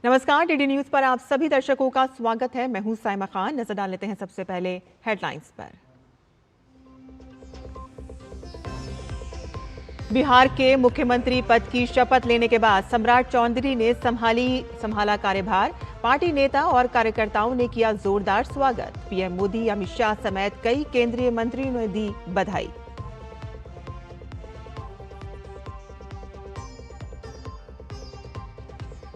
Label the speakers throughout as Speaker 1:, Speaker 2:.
Speaker 1: नमस्कार, DD news पर आप सभी दर्शकों का स्वागत है। मैं हूं साइमा खान। नजर डाल लेते हैं सबसे पहले हेडलाइंस पर। बिहार के मुख्यमंत्री पद की शपथ लेने के बाद सम्राट चौधरी ने संभाला कार्यभार। पार्टी नेता और कार्यकर्ताओं ने किया जोरदार स्वागत। पीएम मोदी, अमित शाह समेत कई केंद्रीय मंत्रियों ने दी बधाई।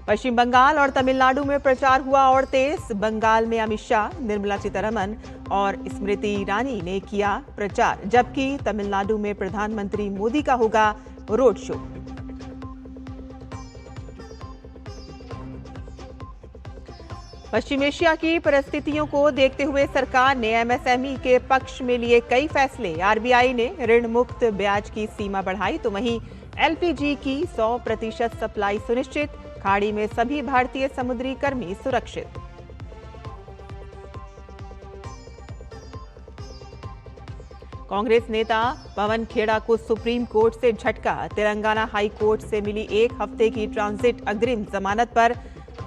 Speaker 1: पश्चिम बंगाल और तमिलनाडु में प्रचार हुआ और तेज। बंगाल में अमित शाह, निर्मला सीतारमण और स्मृति ईरानी ने किया प्रचार, जबकि तमिलनाडु में प्रधानमंत्री मोदी का होगा रोड शो। पश्चिम एशिया की परिस्थितियों को देखते हुए सरकार ने एमएसएमई के पक्ष में लिए कई फैसले। आरबीआई ने ऋण मुक्त ब्याज की सीमा बढ़ाई, तो वहीं एलपीजी की 100% सप्लाई सुनिश्चित। खाड़ी में सभी भारतीय समुद्री कर्मी सुरक्षित। कांग्रेस नेता पवन खेड़ा को सुप्रीम कोर्ट से झटका। तेलंगाना हाई कोर्ट से मिली 1 हफ्ते की ट्रांजिट अग्रिम जमानत पर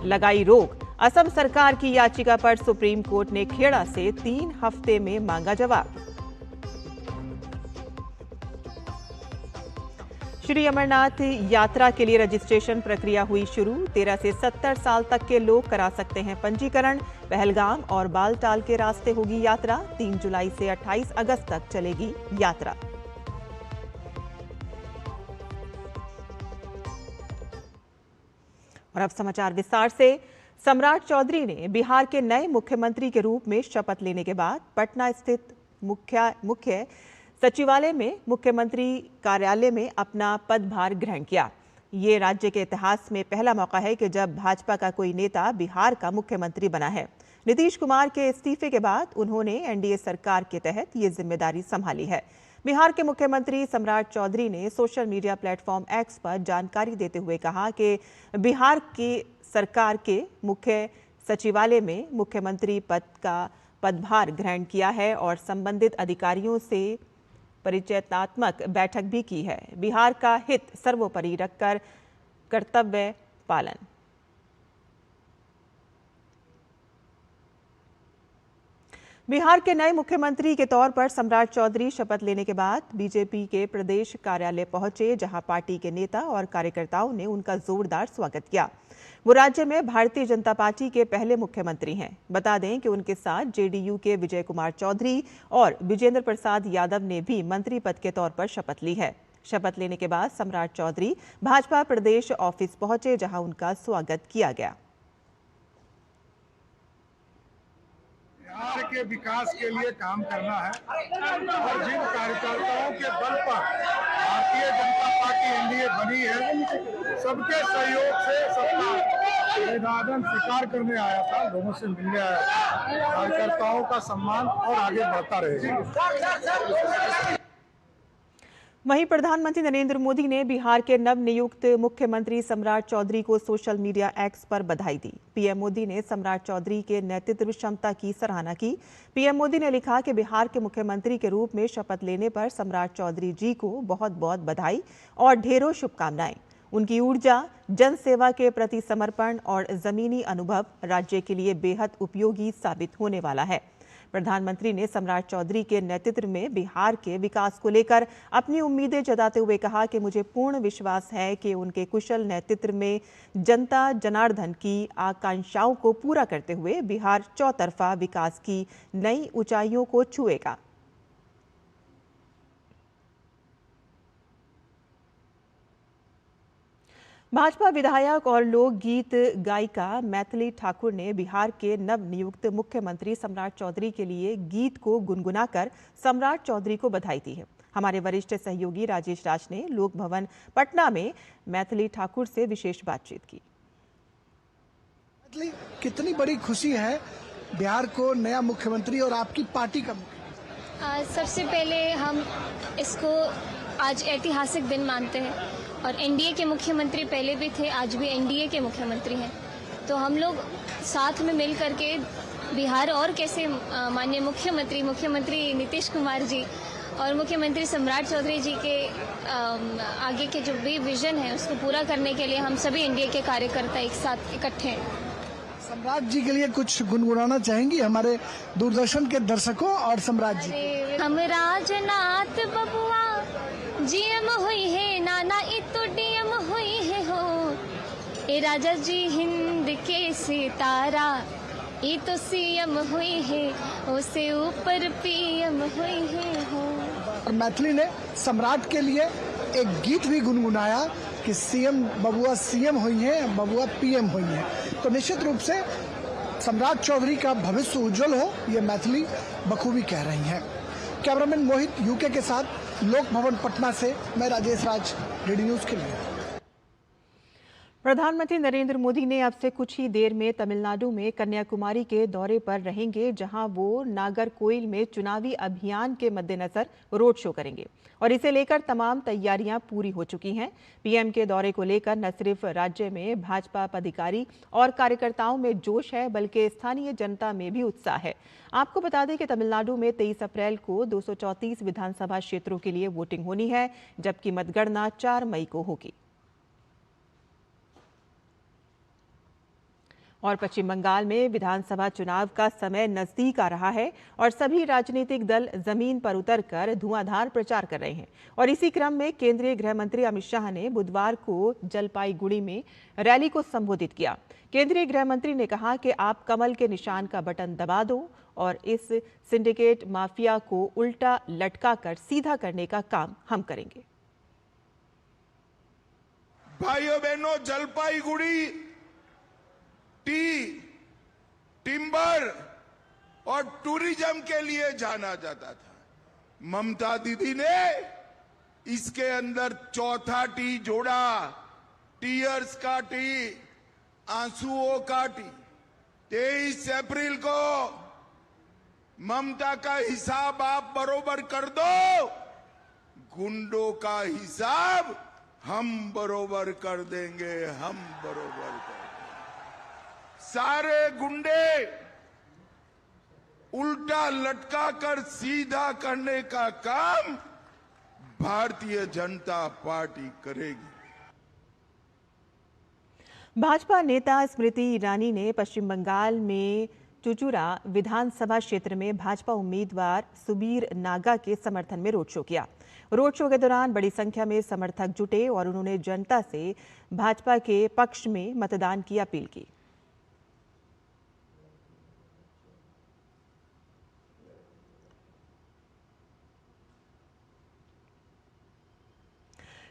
Speaker 1: लगाई रोक। असम सरकार की याचिका पर सुप्रीम कोर्ट ने खेड़ा से 3 हफ्ते में मांगा जवाब। श्री अमरनाथ यात्रा के लिए रजिस्ट्रेशन प्रक्रिया हुई शुरू। 13 से 70 साल तक के लोग करा सकते हैं पंजीकरण। पहलगाम और बालटाल के रास्ते होगी यात्रा। 3 जुलाई से 28 अगस्त तक चलेगी यात्रा। और अब समाचार विस्तार से। सम्राट चौधरी ने बिहार के नए मुख्यमंत्री के रूप में शपथ लेने के बाद पटना स्थित मुख्य सचिवालय में मुख्यमंत्री कार्यालय में अपना पदभार ग्रहण किया। ये राज्य के इतिहास में पहला मौका है कि जब भाजपा का कोई नेता बिहार का मुख्यमंत्री बना है। नीतीश कुमार के इस्तीफे के बाद उन्होंने एनडीए सरकार के तहत ये जिम्मेदारी संभाली है। बिहार के मुख्यमंत्री सम्राट चौधरी ने सोशल मीडिया प्लेटफॉर्म एक्स पर जानकारी देते हुए कहा कि बिहार की सरकार के मुख्य सचिवालय में मुख्यमंत्री पद का पदभार ग्रहण किया है और संबंधित अधिकारियों से परिचयात्मक बैठक भी की है। बिहार का हित सर्वोपरि रखकर कर्तव्य पालन। बिहार के नए मुख्यमंत्री के तौर पर सम्राट चौधरी शपथ लेने के बाद बीजेपी के प्रदेश कार्यालय पहुंचे, जहां पार्टी के नेता और कार्यकर्ताओं ने उनका जोरदार स्वागत किया। वो राज्य में भारतीय जनता पार्टी के पहले मुख्यमंत्री हैं। बता दें कि उनके साथ जेडीयू के विजय कुमार चौधरी और विजेंद्र प्रसाद यादव ने भी मंत्री पद के तौर पर शपथ ली है। शपथ लेने के बाद सम्राट चौधरी भाजपा प्रदेश ऑफिस पहुंचे, जहां उनका स्वागत किया गया।
Speaker 2: बिहार के विकास के लिए काम करना है और जिन कार्यकर्ताओं के बल पर भारतीय जनता पार्टी एनडीए बनी है, सबके सहयोग से सबका अभिवादन स्वीकार करने आया था, लोगों से मिलने आया था। कार्यकर्ताओं का सम्मान और आगे बढ़ता रहेगा।
Speaker 1: वहीं प्रधानमंत्री नरेंद्र मोदी ने बिहार के नवनियुक्त मुख्यमंत्री सम्राट चौधरी को सोशल मीडिया एक्स पर बधाई दी। पीएम मोदी ने सम्राट चौधरी के नेतृत्व क्षमता की सराहना की। पीएम मोदी ने लिखा कि बिहार के मुख्यमंत्री के रूप में शपथ लेने पर सम्राट चौधरी जी को बहुत बहुत बधाई और ढेरों शुभकामनाएं। उनकी ऊर्जा, जनसेवा के प्रति समर्पण और जमीनी अनुभव राज्य के लिए बेहद उपयोगी साबित होने वाला है। प्रधानमंत्री ने सम्राट चौधरी के नेतृत्व में बिहार के विकास को लेकर अपनी उम्मीदें जताते हुए कहा कि मुझे पूर्ण विश्वास है कि उनके कुशल नेतृत्व में जनता जनार्दन की आकांक्षाओं को पूरा करते हुए बिहार चौतरफा विकास की नई ऊंचाइयों को छुएगा। भाजपा विधायक और लोकगीत गायिका मैथिली ठाकुर ने बिहार के नवनियुक्त मुख्यमंत्री सम्राट चौधरी के लिए गीत को गुनगुनाकर सम्राट चौधरी को बधाई दी है। हमारे वरिष्ठ सहयोगी राजेश राज ने लोक भवन पटना में मैथिली ठाकुर से विशेष बातचीत की।
Speaker 3: मैथिली, कितनी बड़ी खुशी है बिहार को नया मुख्यमंत्री और आपकी पार्टी का
Speaker 4: सबसे पहले हम इसको आज ऐतिहासिक दिन मानते हैं और एनडीए के मुख्यमंत्री पहले भी थे, आज भी एनडीए के मुख्यमंत्री हैं, तो हम लोग साथ में मिल करके बिहार और कैसे माननीय मुख्यमंत्री नीतीश कुमार जी और मुख्यमंत्री सम्राट चौधरी जी के आगे के जो भी विजन है उसको पूरा करने के लिए हम सभी एनडीए के कार्यकर्ता एक साथ इकट्ठे हैं।
Speaker 3: सम्राट जी के लिए कुछ गुनगुनाना चाहेंगी हमारे दूरदर्शन के दर्शकों और सम्राट जी?
Speaker 4: हम राजनाथ बबुआ जीएम हुई है, नाना इतो डीएम हुई है हो, ए राजा जी हिंद के सितारा, ये तो सीएम हुई है, उसे ऊपर पीएम हुई है हो।
Speaker 3: और मैथिली ने सम्राट के लिए एक गीत भी गुनगुनाया कि सीएम बबुआ सीएम हुई हैं, बबुआ पीएम हुई हैं। तो निश्चित रूप से सम्राट चौधरी का भविष्य उज्जवल हो, ये मैथिली बखूबी कह रही हैं। कैमरामैन मोहित यूके के साथ लोक भवन पटना से मैं राजेश राज, डीडी न्यूज के लिए।
Speaker 1: प्रधानमंत्री नरेंद्र मोदी ने अब से कुछ ही देर में तमिलनाडु में कन्याकुमारी के दौरे पर रहेंगे, जहां वो नागरकोइल में चुनावी अभियान के मद्देनजर रोड शो करेंगे और इसे लेकर तमाम तैयारियां पूरी हो चुकी हैं। पीएम के दौरे को लेकर न सिर्फ राज्य में भाजपा पदाधिकारी और कार्यकर्ताओं में जोश है, बल्कि स्थानीय जनता में भी उत्साह है। आपको बता दें कि तमिलनाडु में 23 अप्रैल को 234 विधानसभा क्षेत्रों के लिए वोटिंग होनी है, जबकि मतगणना 4 मई को होगी। और पश्चिम बंगाल में विधानसभा चुनाव का समय नजदीक आ रहा है और सभी राजनीतिक दल जमीन पर उतरकर धुआंधार प्रचार कर रहे हैं। और इसी क्रम में केंद्रीय गृह मंत्री अमित शाह ने बुधवार को जलपाईगुड़ी में रैली को संबोधित किया। केंद्रीय गृह मंत्री ने कहा कि आप कमल के निशान का बटन दबा दो और इस सिंडिकेट माफिया को उल्टा लटकाकर सीधा करने का काम हम करेंगे।
Speaker 2: भाइयों बहनों, जलपाईगुड़ी टिम्बर और टूरिज्म के लिए जाना जाता था। ममता दीदी ने इसके अंदर चौथा टी जोड़ा, टीयर्स का टी, आंसुओं का टी। 23 अप्रैल को ममता का हिसाब आप बरोबर कर दो, गुंडों का हिसाब हम बरोबर कर देंगे, हम बरोबर कर देंगे। सारे गुंडे उल्टा लटका कर सीधा करने का काम भारतीय जनता पार्टी करेगी।
Speaker 1: भाजपा नेता स्मृति ईरानी ने पश्चिम बंगाल में चुचुरा विधानसभा क्षेत्र में भाजपा उम्मीदवार सुबीर नागा के समर्थन में रोड शो किया। रोड शो के दौरान बड़ी संख्या में समर्थक जुटे और उन्होंने जनता से भाजपा के पक्ष में मतदान की अपील की।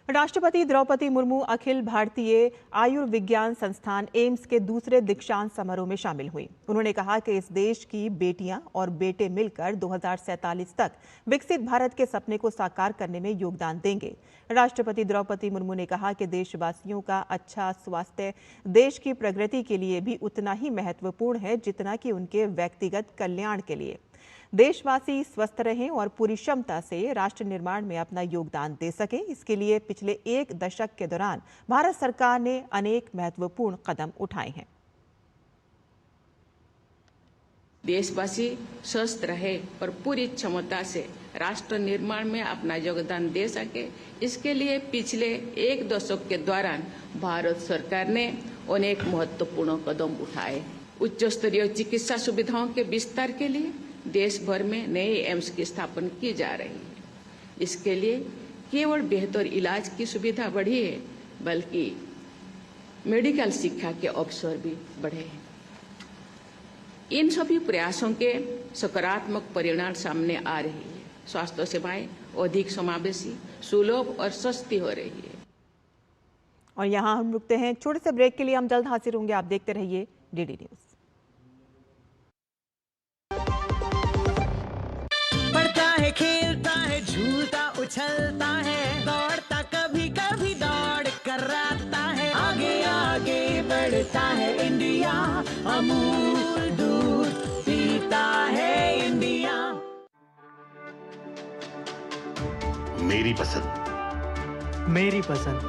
Speaker 1: राष्ट्रपति द्रौपदी मुर्मू अखिल भारतीय आयुर्विज्ञान संस्थान एम्स के दूसरे दीक्षांत समारोह में शामिल हुई। उन्होंने कहा कि इस देश की बेटियां और बेटे मिलकर 2047 तक विकसित भारत के सपने को साकार करने में योगदान देंगे। राष्ट्रपति द्रौपदी मुर्मू ने कहा कि देशवासियों का अच्छा स्वास्थ्य देश की प्रगति के लिए भी उतना ही महत्वपूर्ण है जितना कि उनके व्यक्तिगत कल्याण के लिए। देशवासी स्वस्थ रहें और पूरी क्षमता से राष्ट्र निर्माण में अपना योगदान दे सकें, इसके लिए पिछले 1 दशक के दौरान भारत सरकार ने अनेक महत्वपूर्ण कदम उठाए हैं।
Speaker 5: देशवासी स्वस्थ रहे और पूरी क्षमता से राष्ट्र निर्माण में अपना योगदान दे सके, इसके लिए पिछले 1 दशक के दौरान भारत सरकार ने अनेक महत्वपूर्ण कदम उठाए। उच्च स्तरीय चिकित्सा सुविधाओं के विस्तार के लिए देश भर में नए एम्स की स्थापना की जा रही है। इसके लिए केवल बेहतर इलाज की सुविधा बढ़ी है, बल्कि मेडिकल शिक्षा के अवसर भी बढ़े हैं। इन सभी प्रयासों के सकारात्मक परिणाम सामने आ रही है। स्वास्थ्य सेवाएं अधिक समावेशी, सुलभ और सस्ती हो रही है।
Speaker 1: और यहाँ हम रुकते हैं छोटे से ब्रेक के लिए। हम जल्द हाजिर होंगे। आप देखते रहिए डीडी न्यूज।
Speaker 6: खेलता है, झूलता उछलता है, दौड़ता कभी कभी दौड़ कराता है, आगे आगे बढ़ता है इंडिया, अमूल दूध पीता है इंडिया।
Speaker 7: मेरी पसंद,
Speaker 6: मेरी पसंद,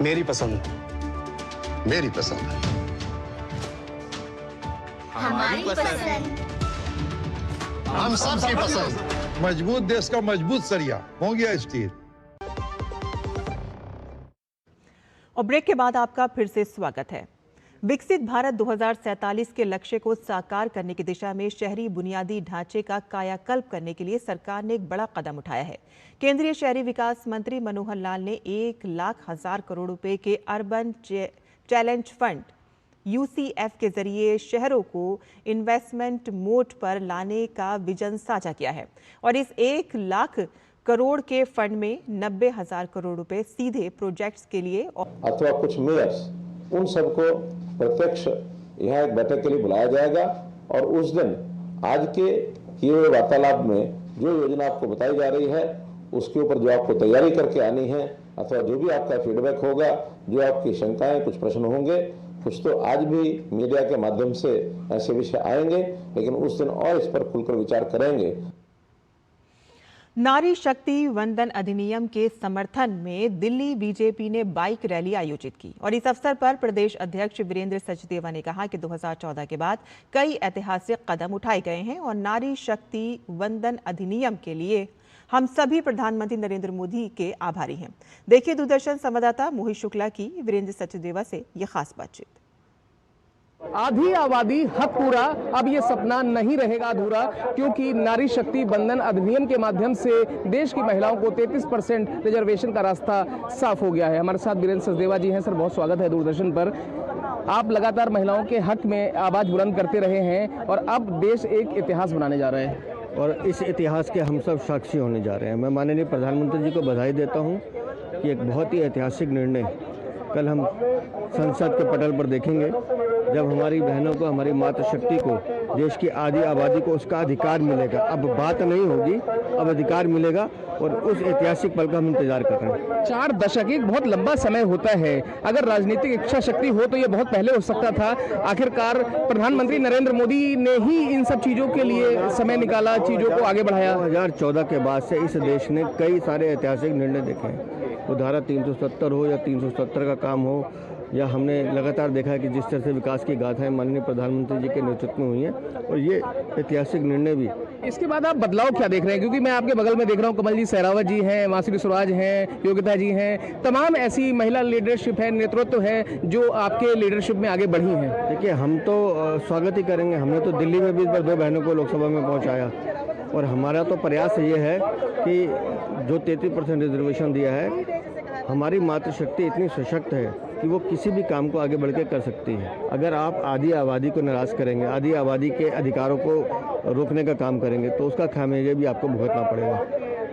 Speaker 7: मेरी पसंद, मेरी पसंद,
Speaker 4: हमारी पसंद,
Speaker 7: हम सबकी पसंद।
Speaker 2: मजबूत देश का मजबूत सरिया हो गया स्टील।
Speaker 1: और ब्रेक के बाद आपका फिर से स्वागत है। विकसित भारत 2047 के लक्ष्य को साकार करने की दिशा में शहरी बुनियादी ढांचे का कायाकल्प करने के लिए सरकार ने एक बड़ा कदम उठाया है। केंद्रीय शहरी विकास मंत्री मनोहर लाल ने 1,00,000 करोड़ रुपए के अर्बन चैलेंज फंड UCF के जरिए शहरों को इन्वेस्टमेंट मोड पर लाने का विजन साझा किया है और इस 1,00,000 करोड़ के फंड में 90,000 करोड़ रुपए सीधे प्रोजेक्ट्स के लिए
Speaker 8: अथवा कुछ मेयर्स उन सबको प्रत्यक्ष यहाँ एक बैठक के लिए बुलाया जाएगा और उस दिन आज के किए हुए वार्तालाप में जो योजना आपको बताई जा रही है उसके ऊपर जो आपको तैयारी करके आनी है अथवा जो भी आपका फीडबैक होगा, जो आपकी शंकाएं, कुछ प्रश्न होंगे, कुछ तो आज भी मीडिया के माध्यम से ऐसे विषय आएंगे, लेकिन उस दिन और इस पर खुलकर विचार करेंगे।
Speaker 1: नारी शक्ति वंदन अधिनियम के समर्थन में दिल्ली बीजेपी ने बाइक रैली आयोजित की और इस अवसर पर प्रदेश अध्यक्ष वीरेंद्र सचदेवा ने कहा कि 2014 के बाद कई ऐतिहासिक कदम उठाए गए हैं और नारी शक्ति वंदन अधिनियम के लिए हम सभी प्रधानमंत्री नरेंद्र मोदी के आभारी हैं। देखिए दूरदर्शन संवाददाता मोहित शुक्ला की वीरेंद्र सचदेवा से ये खास बातचीत।
Speaker 9: आधी आबादी हक पूरा, अब ये सपना नहीं रहेगा अधूरा, क्योंकि नारी शक्ति बंधन अधिनियम के माध्यम से देश की महिलाओं को 33% रिजर्वेशन का रास्ता साफ हो गया है। हमारे साथ वीरेंद्र सचदेवा जी हैं। सर, बहुत स्वागत है दूरदर्शन पर। आप लगातार महिलाओं के हक में आवाज बुलंद करते रहे हैं और अब देश एक इतिहास बनाने जा रहे हैं
Speaker 10: और इस इतिहास के हम सब साक्षी होने जा रहे हैं। मैं माननीय प्रधानमंत्री जी को बधाई देता हूं कि एक बहुत ही ऐतिहासिक निर्णय कल हम संसद के पटल पर देखेंगे, जब हमारी बहनों को, हमारी मातृशक्ति को, देश की आधी आबादी को उसका अधिकार मिलेगा। अब बात नहीं होगी, अब अधिकार मिलेगा और उस ऐतिहासिक पल का हम इंतजार कर रहे हैं।
Speaker 9: 4 दशक एक बहुत लंबा समय होता है। अगर राजनीतिक इच्छा शक्ति हो तो ये बहुत पहले हो सकता था। आखिरकार प्रधानमंत्री नरेंद्र मोदी ने ही इन सब चीजों के लिए समय निकाला, चीजों को आगे बढ़ाया।
Speaker 10: 2014 के बाद से इस देश ने कई सारे ऐतिहासिक निर्णय देखे हैं। वो धारा 370 हो या 370 का काम हो, या हमने लगातार देखा है कि जिस तरह से विकास की गाथाएं माननीय प्रधानमंत्री जी के नेतृत्व में हुई हैं और ये ऐतिहासिक निर्णय भी।
Speaker 9: इसके बाद आप बदलाव क्या देख रहे हैं? क्योंकि मैं आपके बगल में देख रहा हूँ कमल जी सहरावत जी हैं, माधुरी स्वराज हैं, योगिता जी हैं, तमाम ऐसी महिला लीडरशिप है, नेतृत्व है जो आपके लीडरशिप में आगे बढ़ी हैं।
Speaker 10: देखिए, हम तो स्वागत ही करेंगे। हमने तो दिल्ली में भी इस बार 2 बहनों को लोकसभा में पहुँचाया और हमारा तो प्रयास ये है कि जो 33% रिजर्वेशन दिया है, हमारी मातृशक्ति इतनी सशक्त है कि वो किसी भी काम को आगे बढ़ के कर सकती है। अगर आप आधी आबादी को नाराज करेंगे, आधी आबादी के अधिकारों को रोकने का काम करेंगे, तो उसका खामियाजा भी आपको भुगतना पड़ेगा।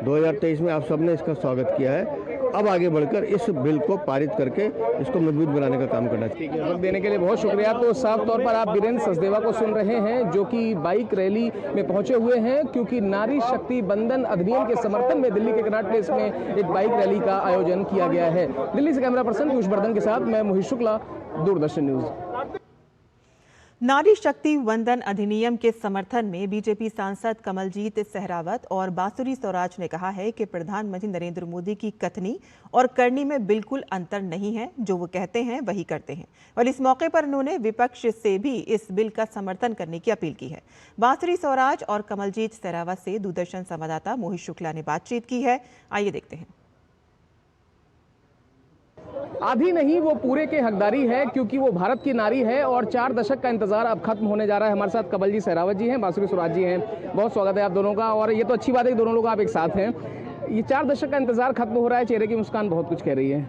Speaker 10: 2023 में आप सबने इसका स्वागत किया है। अब आगे बढ़कर इस बिल को पारित करके इसको मजबूत बनाने का काम करना चाहिए।
Speaker 9: वक्त देने के लिए बहुत शुक्रिया। तो साफ तौर पर आप वीरेंद्र सचदेवा को सुन रहे हैं जो कि बाइक रैली में पहुंचे हुए हैं, क्योंकि नारी शक्ति बंधन अधिनियम के समर्थन में दिल्ली के कनॉट प्लेस में एक बाइक रैली का आयोजन किया गया है। दिल्ली से कैमरा पर्सन पीयूष वर्धन के साथ मैं मोहित शुक्ला, दूरदर्शन न्यूज।
Speaker 1: नारी शक्ति वंदन अधिनियम के समर्थन में बीजेपी सांसद कमलजीत सहरावत और बांसुरी स्वराज ने कहा है कि प्रधानमंत्री नरेंद्र मोदी की कथनी और करनी में बिल्कुल अंतर नहीं है। जो वो कहते हैं वही करते हैं और इस मौके पर उन्होंने विपक्ष से भी इस बिल का समर्थन करने की अपील की है। बांसुरी स्वराज और कमलजीत सहरावत से दूरदर्शन संवाददाता मोहित शुक्ला ने बातचीत की है। आइए देखते हैं।
Speaker 9: आधी नहीं, वो पूरे के हकदारी है, क्योंकि वो भारत की नारी है और 4 दशक का इंतजार अब खत्म होने जा रहा है। हमारे साथ कमल जी सहरावत जी हैं, बांसुरी स्वराज जी हैं। बहुत स्वागत है आप दोनों का। और ये तो अच्छी बात है कि दोनों लोग आप एक साथ हैं। ये 4 दशक का इंतजार खत्म हो रहा है, चेहरे की मुस्कान बहुत कुछ कह रही है।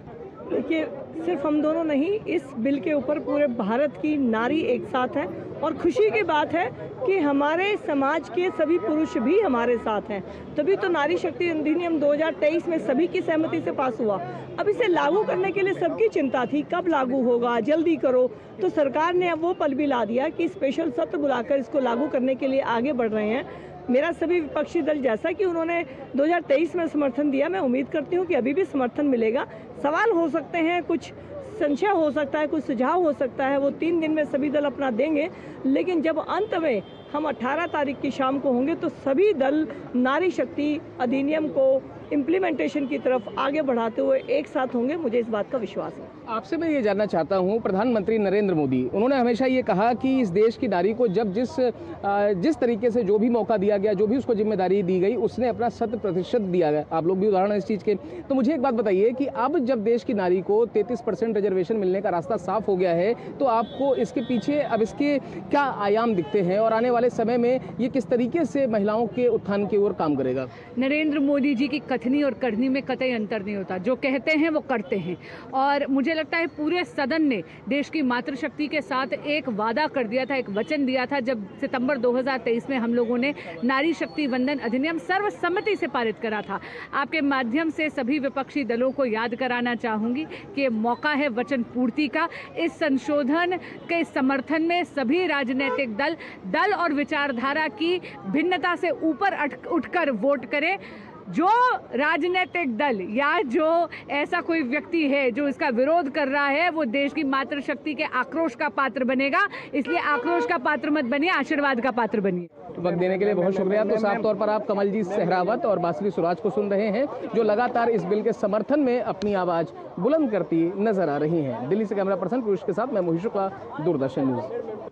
Speaker 11: देखिए, सिर्फ हम दोनों नहीं, इस बिल के ऊपर पूरे भारत की नारी एक साथ है और खुशी की बात है कि हमारे समाज के सभी पुरुष भी हमारे साथ हैं। तभी तो नारी शक्ति अधिनियम 2023 में सभी की सहमति से पास हुआ। अब इसे लागू करने के लिए सबकी चिंता थी, कब लागू होगा, जल्दी करो। तो सरकार ने अब वो पल भी ला दिया कि स्पेशल सत्र बुलाकर इसको लागू करने के लिए आगे बढ़ रहे हैं। मेरा सभी विपक्षी दल, जैसा कि उन्होंने 2023 में समर्थन दिया, मैं उम्मीद करती हूँ कि अभी भी समर्थन मिलेगा। सवाल हो सकते हैं, कुछ संशय हो सकता है, कुछ सुझाव हो सकता है, वो 3 दिन में सभी दल अपना देंगे। लेकिन जब अंत में हम 18 तारीख की शाम को होंगे तो सभी दल नारी शक्ति अधिनियम को इम्प्लीमेंटेशन की तरफ आगे बढ़ाते हुए एक साथ होंगे, मुझे इस बात का विश्वास है।
Speaker 9: आपसे मैं ये जानना चाहता हूँ, प्रधानमंत्री नरेंद्र मोदी उन्होंने हमेशा ये कहा कि इस देश की नारी को जब जिस तरीके से जो भी मौका दिया गया, जो भी उसको जिम्मेदारी दी गई, उसने अपना 100% दिया गया। आप लोग भी उदाहरण हैं इस चीज़ के। तो मुझे एक बात बताइए कि अब जब देश की नारी को 33% रिजर्वेशन मिलने का रास्ता साफ हो गया है, तो आपको इसके पीछे अब इसके क्या आयाम दिखते हैं और आने वाले समय में ये किस तरीके से महिलाओं के उत्थान की ओर काम करेगा?
Speaker 12: नरेंद्र मोदी जी की कथनी और करनी में कतई अंतर नहीं होता। जो कहते हैं वो करते हैं, और मुझे लगता है पूरे सदन ने देश की मातृशक्ति के साथ एक वादा कर दिया था, एक वचन दिया था जब सितंबर 2023 में हम लोगों ने नारी शक्ति वंदन अधिनियम सर्वसम्मति से पारित करा था। आपके माध्यम से सभी विपक्षी दलों को याद कराना चाहूँगी कि मौका है वचन पूर्ति का। इस संशोधन के समर्थन में सभी राजनीतिक दल और विचारधारा की भिन्नता से ऊपर उठकर वोट करें। जो राजनीतिक दल या जो ऐसा कोई व्यक्ति है जो इसका विरोध कर रहा है, वो देश की मातृशक्ति के आक्रोश का पात्र बनेगा। इसलिए आक्रोश का पात्र मत बनिए, आशीर्वाद का पात्र बनिए।
Speaker 9: वक्त देने के लिए बहुत शुक्रिया। तो साफ तौर पर आप कमलजीत सहरावत और बासुरी सुराज को सुन रहे हैं, जो लगातार इस बिल के समर्थन में अपनी आवाज बुलंद करती नजर आ रही हैं। दिल्ली से कैमरा पर्सन पीयूष के साथ मैं मोहित Shukla, Doordarshan news.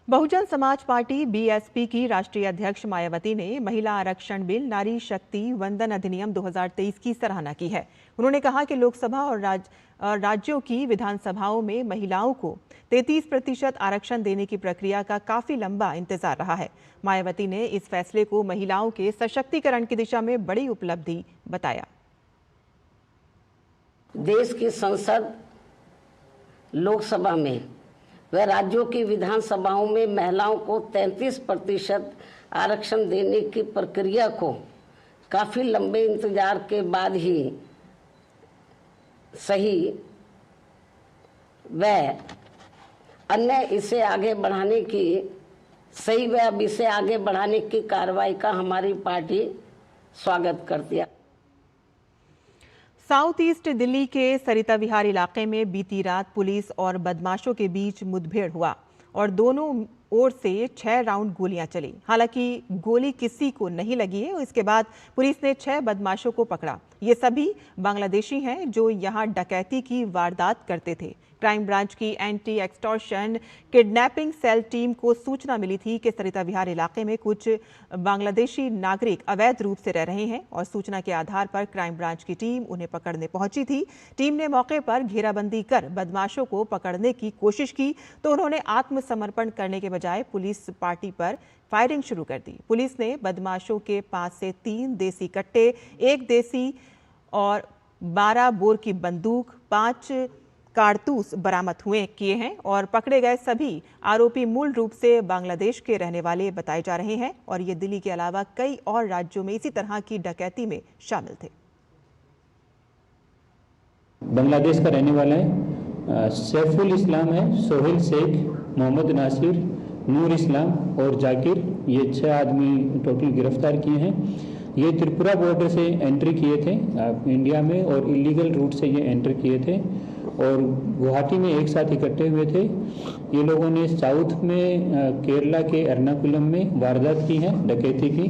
Speaker 1: Bahujan Samaj party BSP की राष्ट्रीय अध्यक्ष मायावती ने महिला आरक्षण बिल नारी शक्ति वंदन अधिनियम 2023 की सराहना की है। उन्होंने कहा कि लोकसभा और राज्यों की विधानसभाओं में महिलाओं को 33% आरक्षण देने की प्रक्रिया का काफी लंबा इंतजार रहा है। मायावती ने इस फैसले को महिलाओं के सशक्तिकरण की दिशा में बड़ी उपलब्धि बताया।
Speaker 13: देश की संसद, लोकसभा में व राज्यों की विधानसभाओं में महिलाओं को 33% आरक्षण देने की प्रक्रिया को काफ़ी लंबे इंतजार के बाद ही सही व अन्य इसे आगे बढ़ाने की अब इसे आगे बढ़ाने की कार्रवाई का हमारी पार्टी स्वागत करती है।
Speaker 1: साउथ ईस्ट दिल्ली के सरिता विहार इलाके में बीती रात पुलिस और बदमाशों के बीच मुठभेड़ हुआ और दोनों ओर से 6 राउंड गोलियां चली। हालांकि गोली किसी को नहीं लगी है। इसके बाद पुलिस ने 6 बदमाशों को पकड़ा। ये सभी बांग्लादेशी हैं जो यहां डकैती की वारदात करते थे। क्राइम ब्रांच की anti extortion kidnapping cell team को सूचना मिली थी कि सरिता विहार इलाके में कुछ बांग्लादेशी नागरिक अवैध रूप से रह रहे हैं और सूचना के आधार पर क्राइम ब्रांच की टीम उन्हें पकड़ने पहुंची थी। टीम ने मौके पर घेराबंदी कर बदमाशों को पकड़ने की कोशिश की तो उन्होंने आत्मसमर्पण करने के बजाय पुलिस पार्टी पर फायरिंग शुरू कर दी। पुलिस ने बदमाशों के पास से 3 देसी कट्टे, 1 देसी और 12 बोर की बंदूक, 5 कारतूस बरामद किए हैं और पकड़े गए सभी आरोपी मूल रूप से बांग्लादेश के रहने वाले बताए जा रहे हैं और ये दिल्ली के अलावा कई और राज्यों में इसी तरह की डकैती में शामिल थे।
Speaker 14: बांग्लादेश का रहने वाला है, सैफुल इस्लाम है, सोहेल शेख, मोहम्मद नासिर, नूर इस्लाम और जाकिर, ये 6 आदमी टोटल गिरफ्तार किए हैं। ये त्रिपुरा बॉर्डर से एंट्री किए थे इंडिया में और इलीगल रूट से ये एंटर किए थे और गुवाहाटी में एक साथ इकट्ठे हुए थे। ये लोगों ने साउथ में केरला के एर्नाकुलम में वारदात की है डकैती की।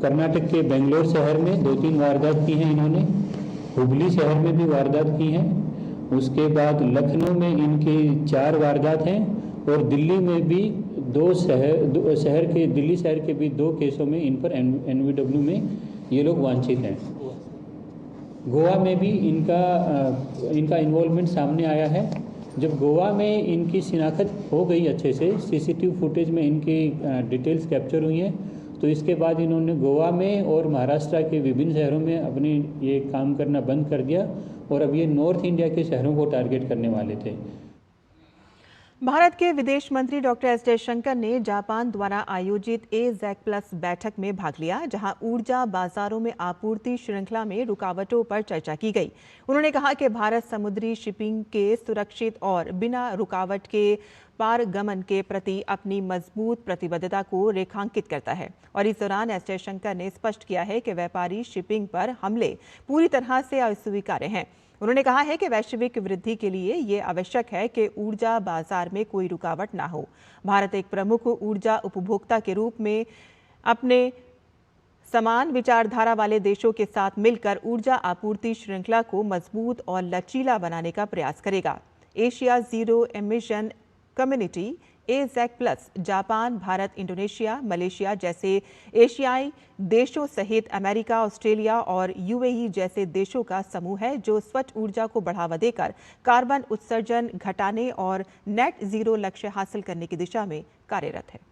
Speaker 14: कर्नाटक के बेंगलोर शहर में 2-3 वारदात की हैं इन्होंने। हुबली शहर में भी वारदात की हैं। उसके बाद लखनऊ में इनकी 4 वारदात हैं और दिल्ली में भी दिल्ली शहर के भी 2 केसों में इन पर एनवीडब्ल्यू में ये लोग वांछित हैं। गोवा में भी इनका इन्वॉल्वमेंट सामने आया है। जब गोवा में इनकी शिनाख्त हो गई अच्छे से, सीसीटीवी फुटेज में इनकी डिटेल्स कैप्चर हुई हैं, तो इसके बाद इन्होंने गोवा में और महाराष्ट्र के विभिन्न शहरों में अपने ये काम करना बंद कर दिया और अब ये नॉर्थ इंडिया के शहरों को टारगेट करने वाले थे।
Speaker 1: भारत के विदेश मंत्री डॉक्टर एस जयशंकर ने जापान द्वारा आयोजित AZEC+ बैठक में भाग लिया, जहां ऊर्जा बाजारों में आपूर्ति श्रृंखला में रुकावटों पर चर्चा की गई। उन्होंने कहा कि भारत समुद्री शिपिंग के सुरक्षित और बिना रुकावट के पारगमन के प्रति अपनी मजबूत प्रतिबद्धता को रेखांकित करता है और इस दौरान एस जयशंकर ने स्पष्ट किया है कि व्यापारी शिपिंग पर हमले पूरी तरह से अस्वीकार्य हैं। उन्होंने कहा है कि वैश्विक वृद्धि के लिए ये आवश्यक है कि ऊर्जा बाजार में कोई रुकावट ना हो। भारत एक प्रमुख ऊर्जा उपभोक्ता के रूप में अपने समान विचारधारा वाले देशों के साथ मिलकर ऊर्जा आपूर्ति श्रृंखला को मजबूत और लचीला बनाने का प्रयास करेगा। Asia zero emission community AZEC+, Japan, Bharat, Indonesia, Malaysia जैसे एशियाई देशों सहित अमेरिका, ऑस्ट्रेलिया और UAE जैसे देशों का समूह है जो स्वच्छ ऊर्जा को बढ़ावा देकर कार्बन उत्सर्जन घटाने और नेट जीरो लक्ष्य हासिल करने की दिशा में कार्यरत है।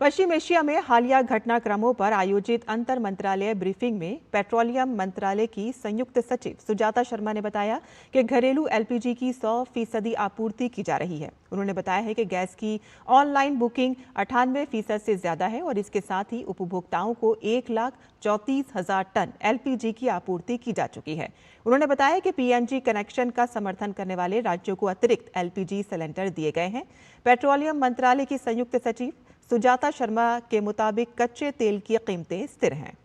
Speaker 1: पश्चिम एशिया में हालिया घटनाक्रमों पर आयोजित अंतर मंत्रालय ब्रीफिंग में पेट्रोलियम मंत्रालय की संयुक्त सचिव सुजाता शर्मा ने बताया कि घरेलू LPG की 100% आपूर्ति की जा रही है। उन्होंने बताया है कि गैस की ऑनलाइन बुकिंग 98% से ज्यादा है और इसके साथ ही उपभोक्ताओं को 1,34,000 टन LPG की आपूर्ति की जा चुकी है। उन्होंने बताया कि PNG कनेक्शन का समर्थन करने वाले राज्यों को अतिरिक्त LPG सिलेंडर दिए गए हैं। पेट्रोलियम मंत्रालय की संयुक्त सचिव सुजाता शर्मा के मुताबिक कच्चे तेल की कीमतें स्थिर हैं।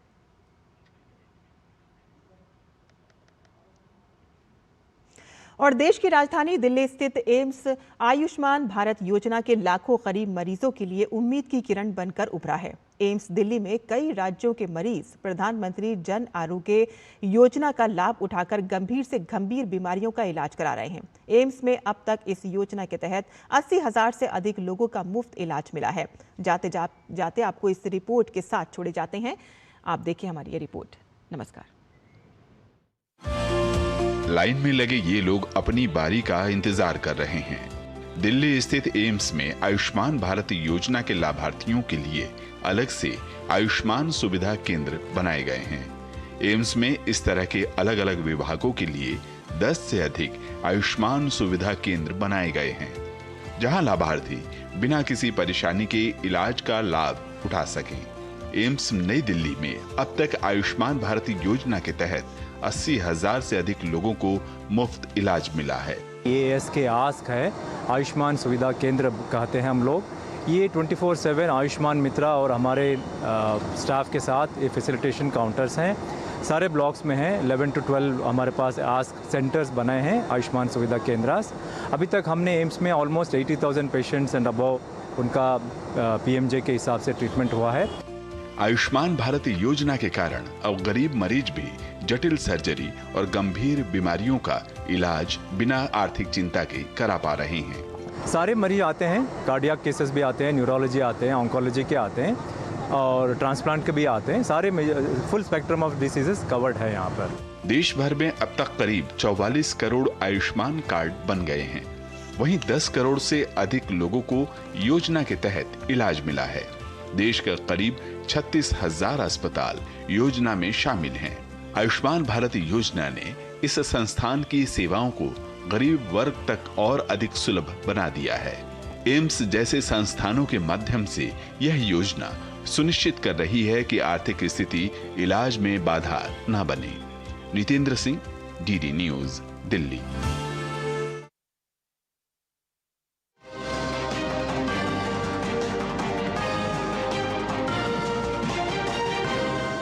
Speaker 1: और देश की राजधानी दिल्ली स्थित एम्स आयुष्मान भारत योजना के लाखों गरीब मरीजों के लिए उम्मीद की किरण बनकर उभरा है। एम्स दिल्ली में कई राज्यों के मरीज प्रधानमंत्री जन आरोग्य योजना का लाभ उठाकर गंभीर से गंभीर बीमारियों का इलाज करा रहे हैं। एम्स में अब तक इस योजना के तहत 80,000 से अधिक लोगों का मुफ्त इलाज मिला है। जाते आपको इस रिपोर्ट के साथ छोड़े जाते हैं। आप देखिए हमारी ये रिपोर्ट। नमस्कार।
Speaker 15: लाइन में लगे ये लोग अपनी बारी का इंतजार कर रहे हैं। दिल्ली स्थित एम्स में आयुष्मान भारत योजना के लाभार्थियों के लिए अलग से आयुष्मान सुविधा केंद्र बनाए गए हैं। एम्स में इस तरह के अलग अलग विभागों के लिए 10 से अधिक आयुष्मान सुविधा केंद्र बनाए गए हैं, जहां लाभार्थी बिना किसी परेशानी के इलाज का लाभ उठा सकें। एम्स नई दिल्ली में अब तक आयुष्मान भारत योजना के तहत 80,000 से अधिक लोगों को मुफ्त इलाज मिला है।
Speaker 16: AAS के आस्क है, आयुष्मान सुविधा केंद्र कहते हैं हम लोग। ये 24/7 आयुष्मान मित्रा और हमारे स्टाफ के साथ ये फैसिलिटेशन काउंटर्स हैं, सारे ब्लॉक्स में हैं। 11 to 12 हमारे पास आस्क सेंटर्स बनाए हैं, आयुष्मान सुविधा केंद्रास। अभी तक हमने एम्स में ऑलमोस्ट 80,000 पेशेंट्स एंड अबव उनका PMJ के हिसाब से ट्रीटमेंट हुआ है।
Speaker 15: आयुष्मान भारत योजना के कारण अब गरीब मरीज भी जटिल सर्जरी और गंभीर बीमारियों का इलाज बिना आर्थिक चिंता के करा पा रहे हैं।
Speaker 16: सारे मरीज आते हैं, कार्डियक केसेस भी आते हैं, न्यूरोलॉजी आते हैं, ऑन्कोलॉजी के आते हैं और ट्रांसप्लांट के भी आते हैं। सारे full spectrum of diseases covered है यहाँ पर।
Speaker 15: देश भर में अब तक करीब 44 करोड़ आयुष्मान कार्ड बन गए हैं। वहीं 10 करोड़ से अधिक लोगों को योजना के तहत इलाज मिला है। देश के करीब 36,000 अस्पताल योजना में शामिल हैं। आयुष्मान भारत योजना ने इस संस्थान की सेवाओं को गरीब वर्ग तक और अधिक सुलभ बना दिया है। एम्स जैसे संस्थानों के माध्यम से यह योजना सुनिश्चित कर रही है कि आर्थिक स्थिति इलाज में बाधा न बने। Nitendra Singh, DD news, Delhi.